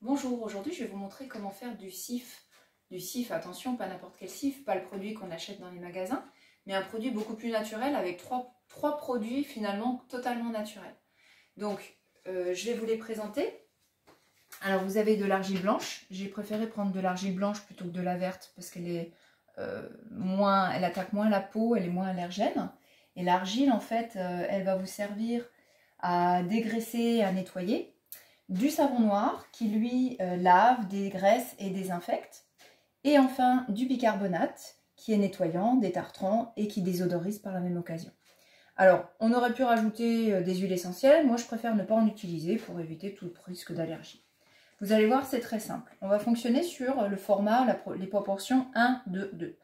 Bonjour, aujourd'hui je vais vous montrer comment faire du sif. Du sif, attention, pas n'importe quel sif, pas le produit qu'on achète dans les magasins, mais un produit beaucoup plus naturel avec trois produits finalement totalement naturels. Donc, je vais vous les présenter. Alors, vous avez de l'argile blanche. J'ai préféré prendre de l'argile blanche plutôt que de la verte parce qu'elle est elle attaque moins la peau, elle est moins allergène. Et l'argile, en fait, elle va vous servir à dégraisser, à nettoyer. Du savon noir qui lui lave, dégraisse et désinfecte. Et enfin du bicarbonate qui est nettoyant, détartrant et qui désodorise par la même occasion. Alors on aurait pu rajouter des huiles essentielles, moi je préfère ne pas en utiliser pour éviter tout risque d'allergie. Vous allez voir, c'est très simple. On va fonctionner sur le format, les proportions 1, 2, 2.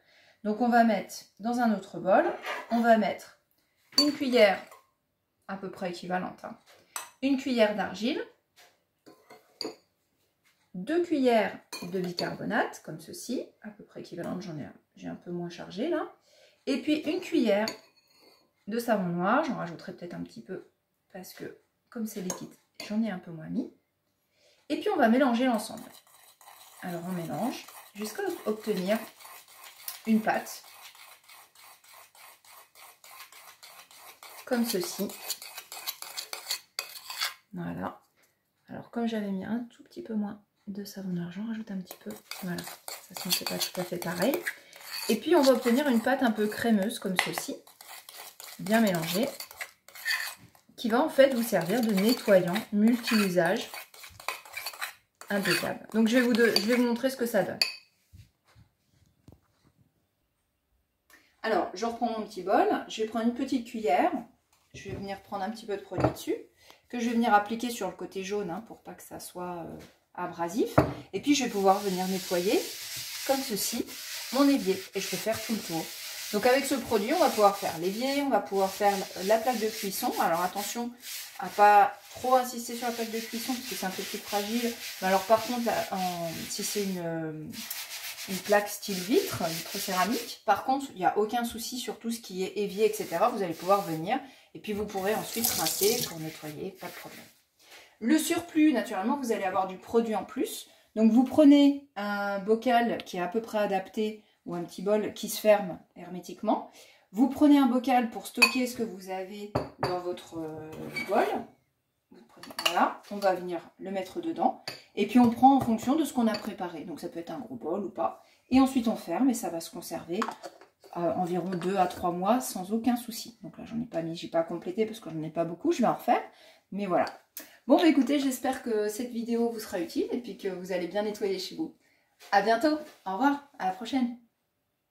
Donc on va mettre dans un autre bol, on va mettre une cuillère à peu près équivalente, une cuillère d'argile, 2 cuillères de bicarbonate, comme ceci, à peu près équivalente, j'ai un peu moins chargé là. Et puis une cuillère de savon noir, j'en rajouterai peut-être un petit peu, parce que comme c'est liquide, j'en ai un peu moins mis. Et puis on va mélanger l'ensemble. Alors on mélange jusqu'à obtenir une pâte, comme ceci. Voilà. Alors comme j'avais mis un tout petit peu moins de savon noir, j'en rajoute un petit peu. Voilà, ça ne fait pas tout à fait pareil. Et puis on va obtenir une pâte un peu crémeuse comme ceci, bien mélangée, qui va en fait vous servir de nettoyant multi-usage impeccable. Donc je vais vous montrer ce que ça donne. Alors je reprends mon petit bol, je vais prendre une petite cuillère, je vais venir prendre un petit peu de produit dessus, que je vais venir appliquer sur le côté jaune pour pas que ça soit abrasif. Et puis je vais pouvoir venir nettoyer comme ceci mon évier et je peux faire tout le tour. Donc avec ce produit on va pouvoir faire l'évier, on va pouvoir faire la plaque de cuisson. Alors attention à pas trop insister sur la plaque de cuisson parce que c'est un peu plus fragile. Mais alors par contre si c'est une plaque style vitre céramique, par contre il n'y a aucun souci sur tout ce qui est évier, etc. Vous allez pouvoir venir et puis vous pourrez ensuite rincer pour nettoyer, pas de problème. Le surplus, naturellement, vous allez avoir du produit en plus. Donc vous prenez un bocal qui est à peu près adapté ou un petit bol qui se ferme hermétiquement. Vous prenez un bocal pour stocker ce que vous avez dans votre bol. Voilà, on va venir le mettre dedans. Et puis on prend en fonction de ce qu'on a préparé. Donc ça peut être un gros bol ou pas. Et ensuite on ferme et ça va se conserver environ 2 à 3 mois sans aucun souci. Donc là j'en ai pas mis, j'ai pas complété parce que j'en ai pas beaucoup, je vais en refaire. Mais voilà. Bon bah écoutez, j'espère que cette vidéo vous sera utile et puis que vous allez bien nettoyer chez vous. À bientôt, au revoir, à la prochaine.